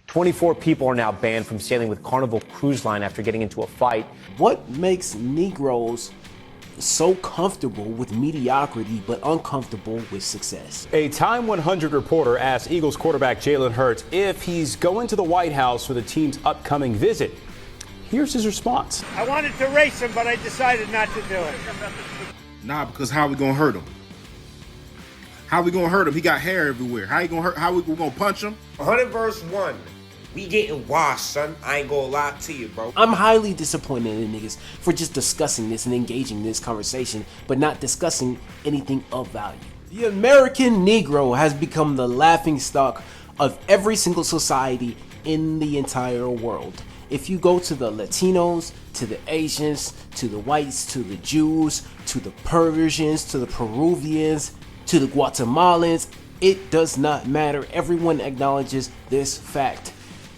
24 people are now banned from sailing with Carnival Cruise Line after getting into a fight. What makes Negroes so comfortable with mediocrity but uncomfortable with success? A Time 100 reporter asked Eagles quarterback Jalen Hurts if he's going to the White House for the team's upcoming visit. Here's his response. I wanted to race him, but I decided not to do it. Nah, because how we gonna hurt him? How we gonna hurt him? He got hair everywhere. How you gonna hurt? How we gonna punch him? 100 verse 1. We getting washed, son. I ain't gonna lie to you, bro. I'm highly disappointed in niggas for just discussing this and engaging in this conversation, but not discussing anything of value. The American Negro has become the laughingstock of every single society in the entire world. If you go to the Latinos, to the Asians, to the whites, to the Jews, to the Persians, to the Peruvians, to the Guatemalans, it does not matter. Everyone acknowledges this fact.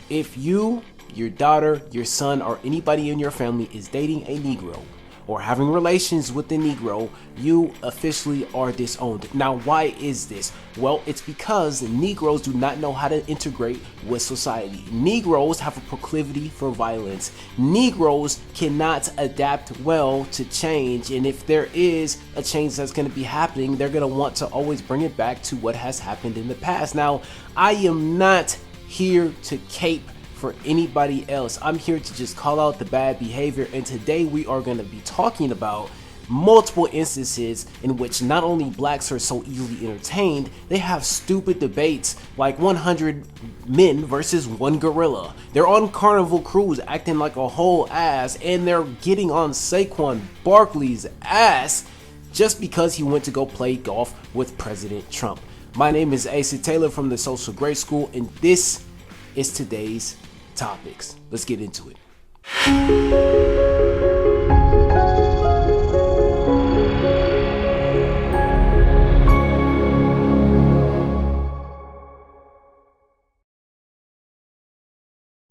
If you, your daughter, your son, or anybody in your family is dating a Negro or having relations with the Negro, you officially are disowned. Now, why is this? Well, it's because Negroes do not know how to integrate with society. Negroes have a proclivity for violence. Negroes cannot adapt well to change, and if there is a change that's going to be happening, they're going to want to always bring it back to what has happened in the past. Now, I am not here to cape for anybody else. I'm here to just call out the bad behavior, and today we are going to be talking about multiple instances in which not only blacks are so easily entertained, they have stupid debates like 100 men versus one gorilla. They're on Carnival Cruise acting like a whole ass, and they're getting on Saquon Barkley's ass just because he went to go play golf with President Trump. My name is Asa Taylor from the Social Grade School, and this is today's topics. Let's get into it.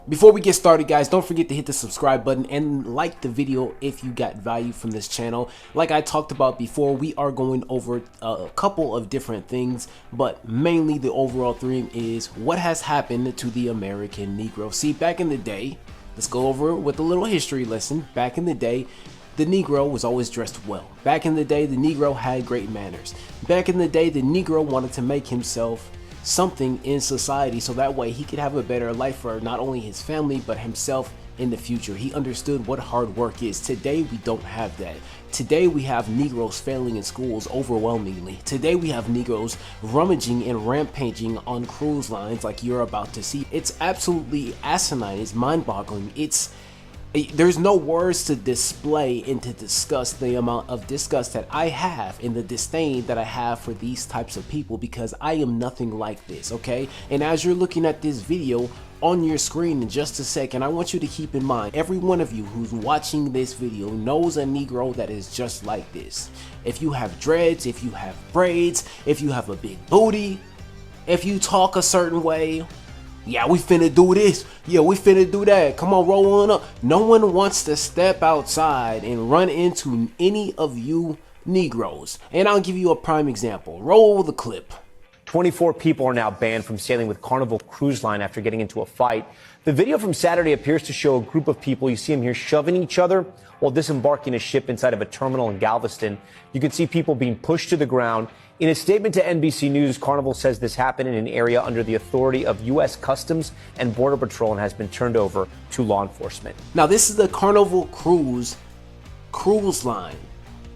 Before we get started, guys, don't forget to hit the subscribe button and like the video if you got value from this channel. Like I talked about before, we are going over a couple of different things, but mainly the overall theme is what has happened to the American Negro. See, back in the day, let's go over it with a little history lesson. Back in the day, the Negro was always dressed well. Back in the day, the Negro had great manners. Back in the day, the Negro wanted to make himself something in society so that way he could have a better life for not only his family but himself in the future. He understood what hard work is. Today we don't have that. Today we have Negroes failing in schools overwhelmingly. Today we have Negroes rummaging and rampaging on cruise lines like you're about to see. It's absolutely asinine. It's mind-boggling. There's no words to display and to discuss the amount of disgust that I have and the disdain that I have for these types of people, because I am nothing like this, okay? And as you're looking at this video on your screen in just a second, I want you to keep in mind, every one of you who's watching this video knows a Negro that is just like this. If you have dreads, if you have braids, if you have a big booty, if you talk a certain way, yeah, we finna do this. Yeah, we finna do that. Come on, roll on up. No one wants to step outside and run into any of you Negroes. And I'll give you a prime example. Roll the clip. 24 people are now banned from sailing with Carnival Cruise Line after getting into a fight. The video from Saturday appears to show a group of people, you see them here, shoving each other while disembarking a ship inside of a terminal in Galveston. You can see people being pushed to the ground. In a statement to NBC News, Carnival says this happened in an area under the authority of U.S. Customs and Border Patrol and has been turned over to law enforcement. Now, this is the Carnival Cruise Line.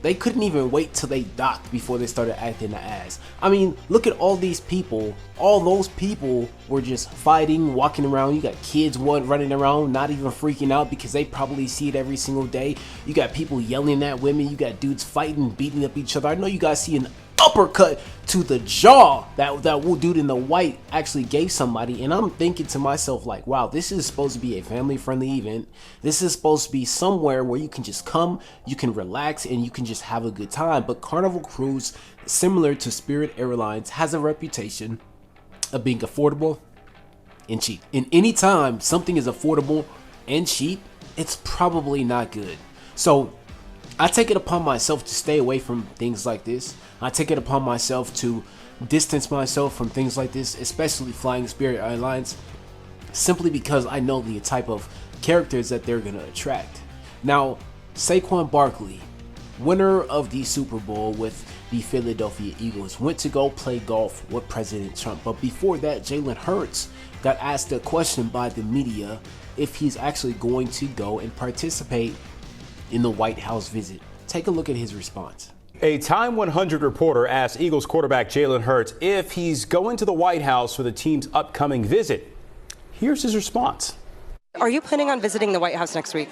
They couldn't even wait till they docked before they started acting the ass. I mean, look at all these people. All those people were just fighting, walking around. You got kids running around, not even freaking out because they probably see it every single day. You got people yelling at women. You got dudes fighting, beating up each other. I know you guys see an uppercut to the jaw that dude in the white actually gave somebody, and I'm thinking to myself like, wow, this is supposed to be a family friendly event. This is supposed to be somewhere where you can just come, you can relax, and you can just have a good time. But Carnival Cruise, similar to Spirit Airlines, has a reputation of being affordable and cheap. And anytime something is affordable and cheap, it's probably not good. So I take it upon myself to stay away from things like this. I take it upon myself to distance myself from things like this, especially flying Spirit Airlines. simply because I know the type of characters that they're going to attract. Now, Saquon Barkley, winner of the Super Bowl with the Philadelphia Eagles, went to go play golf with President Trump. But before that, Jalen Hurts got asked a question by the media if he's actually going to go and participate in the White House visit. Take a look at his response. A Time 100 reporter asked Eagles quarterback Jalen Hurts if he's going to the White House for the team's upcoming visit. Here's his response. Are you planning on visiting the White House next week?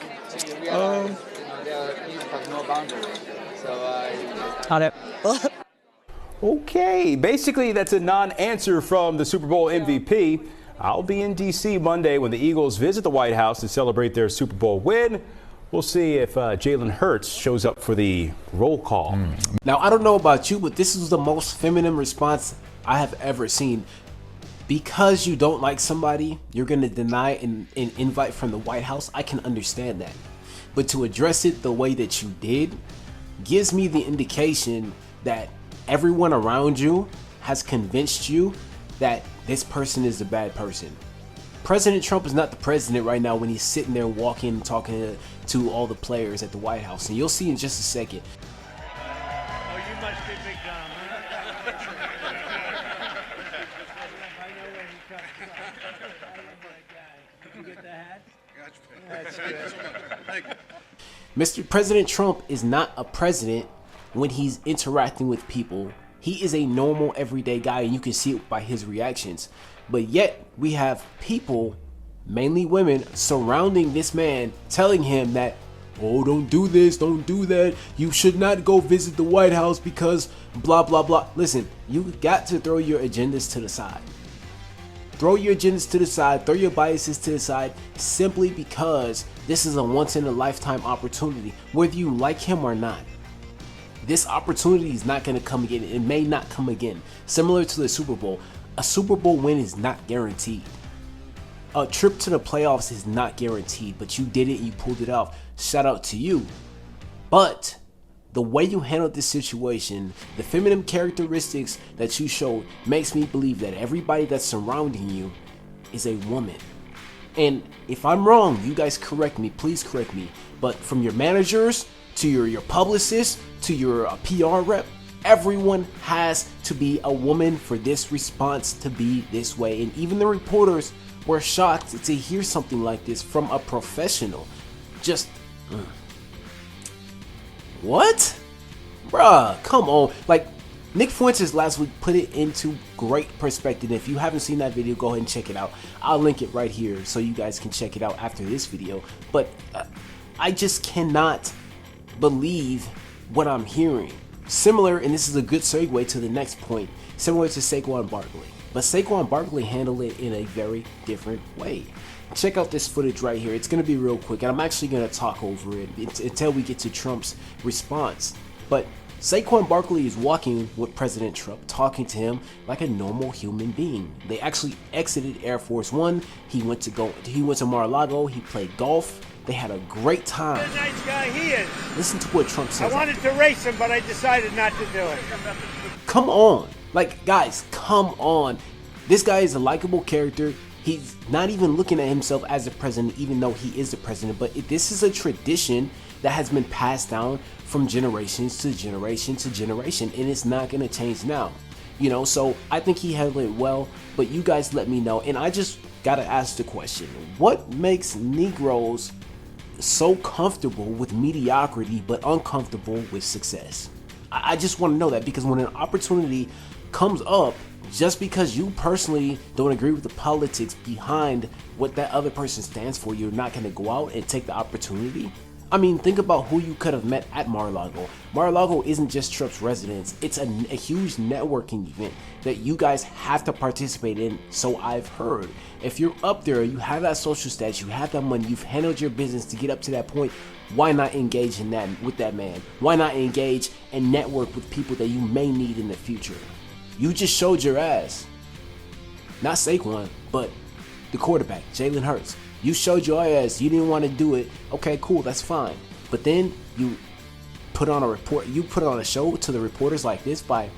Okay, basically that's a non-answer from the Super Bowl MVP. I'll be in D.C. Monday when the Eagles visit the White House to celebrate their Super Bowl win. We'll see if Jalen Hurts shows up for the roll call. Now, I don't know about you, but this is the most feminine response I have ever seen. Because you don't like somebody, you're going to deny an invite from the White House. I can understand that. But to address it the way that you did gives me the indication that everyone around you has convinced you that this person is a bad person. President Trump is not the president right now when he's sitting there walking and talking to all the players at the White House. And you'll see in just a second. Oh, you must be Big Tom, huh? I know where he comes from. Oh, my God. Did you get the hat? That's good. Mr. President Trump is not a president when he's interacting with people. He is a normal, everyday guy, and you can see it by his reactions. But yet, we have people, mainly women, surrounding this man, telling him that, oh, don't do this, don't do that, you should not go visit the White House because blah, blah, blah. Listen, you got to throw your agendas to the side. Throw your agendas to the side, throw your biases to the side, simply because this is a once-in-a-lifetime opportunity, whether you like him or not. This opportunity is not going to come again. It may not come again. Similar to the Super Bowl, a Super Bowl win is not guaranteed. A trip to the playoffs is not guaranteed, but you did it, you pulled it off. Shout out to you. But the way you handled this situation, the feminine characteristics that you showed, makes me believe that everybody that's surrounding you is a woman. And if I'm wrong, you guys correct me, please correct me. But from your managers to your publicist to your PR rep, everyone has to be a woman for this response to be this way. And even the reporters were shocked to hear something like this from a professional. Just, what? Bruh, come on. Like, Nick Fuentes last week put it into great perspective. If you haven't seen that video, go ahead and check it out. I'll link it right here so you guys can check it out after this video. But I just cannot believe what I'm hearing. Similar, and this is a good segue to the next point, similar to Saquon Barkley. But Saquon Barkley handled it in a very different way. Check out this footage right here. It's going to be real quick, and I'm actually going to talk over it until we get to Trump's response. But Saquon Barkley is walking with President Trump, talking to him like a normal human being. They actually exited Air Force One. He went to Mar-a-Lago. He played golf. They had a great time. What a nice guy he is. Listen to what Trump says. I wanted to race him, but I decided not to do it. Come on. Like, guys, come on. This guy is a likable character. He's not even looking at himself as the president, even though he is the president. But this is a tradition that has been passed down from generations to generation to generation, and it's not going to change now. You know, so I think he handled it well, but you guys let me know. And I just got to ask the question, what makes Negroes so comfortable with mediocrity but uncomfortable with success? I just want to know that, because when an opportunity comes up, just because you personally don't agree with the politics behind what that other person stands for, you're not going to go out and take the opportunity? I mean, think about who you could have met at Mar-a-Lago. Mar-a-Lago isn't just Trump's residence. It's a huge networking event that you guys have to participate in, so I've heard. If you're up there, you have that social status, you have that money, you've handled your business to get up to that point, why not engage in that with that man? Why not engage and network with people that you may need in the future? You just showed your ass. Not Saquon, but the quarterback, Jalen Hurts. You showed your ass. You didn't want to do it. Okay, cool, that's fine. But then you put on a report. You put on a show to the reporters like this by,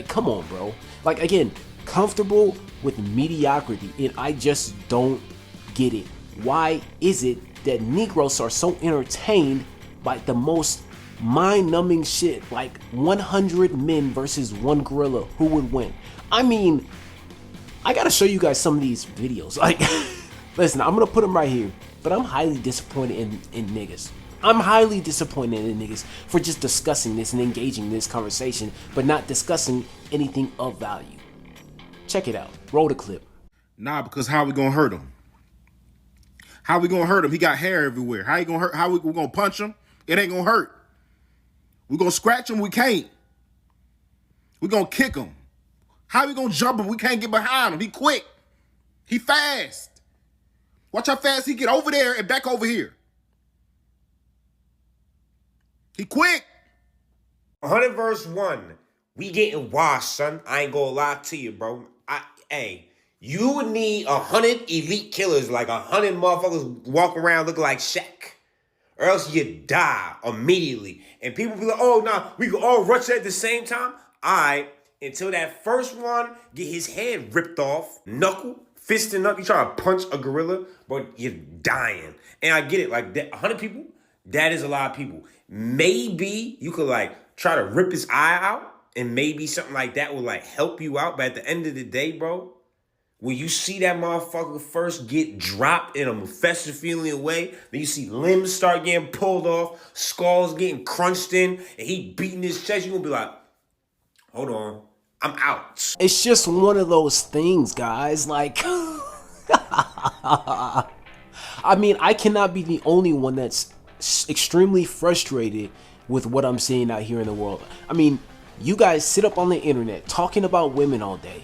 come on, bro. Like, again, comfortable with mediocrity, and I just don't get it. Why is it that Negroes are so entertained by the most mind-numbing shit, like 100 men versus one gorilla, who would win? I mean, I gotta show you guys some of these videos. Like, listen, I'm gonna put them right here, but I'm highly disappointed in niggas. I'm highly disappointed in niggas for just discussing this and engaging in this conversation, but not discussing anything of value. Check it out. Roll the clip. Nah, because how we gonna hurt him? How we gonna hurt him? He got hair everywhere. How he gonna hurt? How we gonna punch him? It ain't gonna hurt. We gonna scratch him? We can't. We gonna kick him. How we gonna jump him? We can't get behind him. He quick. He fast. Watch how fast he get over there and back over here. He quick. 100 verse 1. We getting washed, son. I ain't gonna lie to you, bro. Hey, you would need 100 elite killers, like 100 motherfuckers walk around looking like Shaq, or else you die immediately. And people be like, oh, nah, we can all rush at the same time. All right, until that first one get his head ripped off, knuckle, fist and knuckle. You try to punch a gorilla, but you're dying. And I get it, like that, 100 people, that is a lot of people. Maybe you could like try to rip his eye out, and maybe something like that will like help you out. But at the end of the day, bro, when you see that motherfucker first get dropped in a fester-feeling way, then you see limbs start getting pulled off, skulls getting crunched in, and he beating his chest, you're gonna be like, hold on, I'm out. It's just one of those things, guys. Like, I mean, I cannot be the only one that's extremely frustrated with what I'm seeing out here in the world. I mean, you guys sit up on the internet talking about women all day,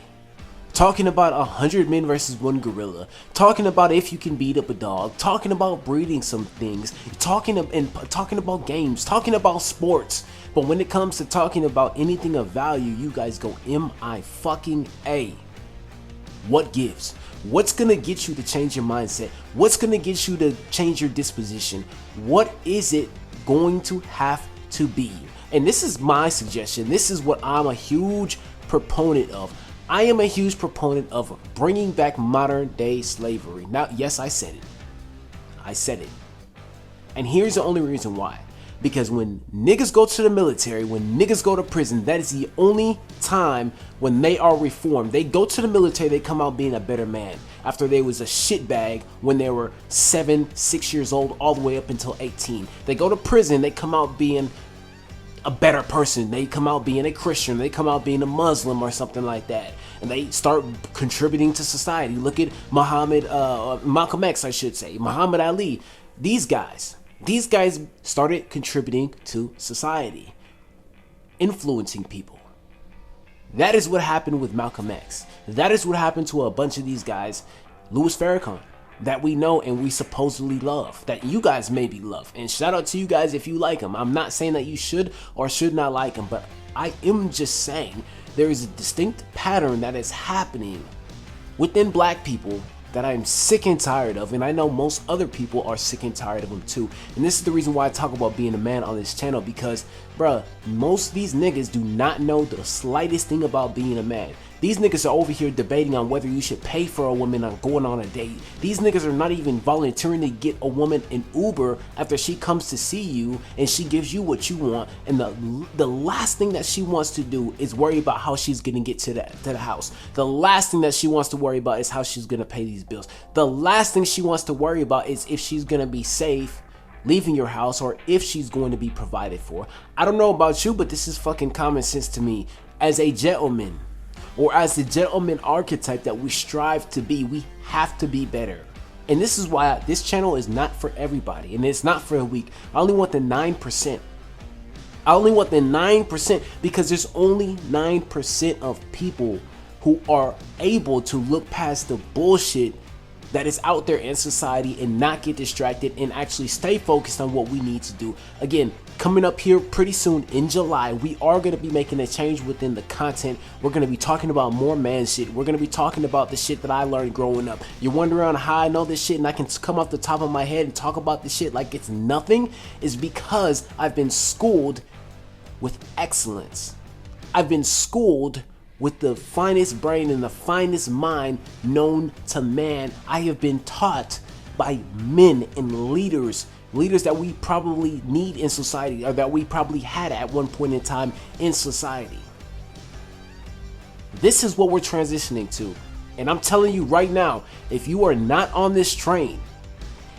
talking about 100 men versus one gorilla, talking about if you can beat up a dog, talking about breeding some things, talking about games, talking about sports. But when it comes to talking about anything of value, you guys go MIA. What gives? What's gonna get you to change your mindset? What's gonna get you to change your disposition? What is it going to have to be? And this is my suggestion. This is what I'm a huge proponent of. I am a huge proponent of bringing back modern day slavery. Now, yes, I said it. I said it. And here's the only reason why. Because when niggas go to the military, when niggas go to prison, that is the only time when they are reformed. They go to the military, they come out being a better man. After they was a shitbag when they were 6 years old, all the way up until 18. They go to prison, they come out being a better person. They come out being a Christian, they come out being a Muslim or something like that, and they start contributing to society. Look at Malcolm X, I should say, Muhammad Ali. These guys started contributing to society, influencing people. That is what happened with Malcolm X. That is what happened to a bunch of these guys. Louis Farrakhan, that we know and we supposedly love, that you guys maybe love. And shout out to you guys if you like him. I'm not saying that you should or should not like him, but I am just saying there is a distinct pattern that is happening within black people that I'm sick and tired of, and I know most other people are sick and tired of them too. And this is the reason why I talk about being a man on this channel, because bruh, most of these niggas do not know the slightest thing about being a man. These niggas are over here debating on whether you should pay for a woman on going on a date. These niggas are not even volunteering to get a woman an Uber after she comes to see you and she gives you what you want, and the last thing that she wants to do is worry about how she's gonna get to the house. The last thing that she wants to worry about is how she's gonna pay these bills. The last thing she wants to worry about is if she's gonna be safe leaving your house or if she's going to be provided for. I don't know about you, but this is fucking common sense to me. As a gentleman, or as the gentleman archetype that we strive to be, we have to be better. And this is why this channel is not for everybody, and it's not for the weak. I only want the 9%. I only want the 9%, because there's only 9% of people who are able to look past the bullshit that is out there in society and not get distracted and actually stay focused on what we need to do. Again, coming up here pretty soon in July, we are going to be making a change within the content. We're going to be talking about more man shit. We're going to be talking about the shit that I learned growing up. You're wondering how I know this shit and I can come off the top of my head and talk about this shit like it's nothing, is because I've been schooled with excellence. I've been schooled with the finest brain and the finest mind known to man. I have been taught by men and leaders that we probably need in society, or that we probably had at one point in time in society. This is what we're transitioning to. And I'm telling you right now, if you are not on this train,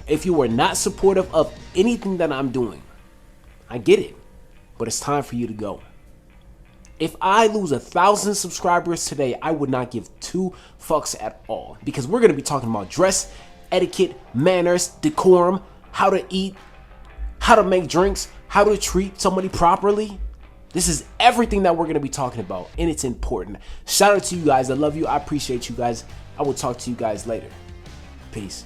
if you are not supportive of anything that I'm doing, I get it, but it's time for you to go. If I lose 1,000 subscribers today, I would not give 2 fucks at all, because we're going to be talking about dress, etiquette, manners, decorum, how to eat, how to make drinks, how to treat somebody properly. This is everything that we're going to be talking about, and it's important. Shout out to you guys. I love you. I appreciate you guys. I will talk to you guys later. Peace.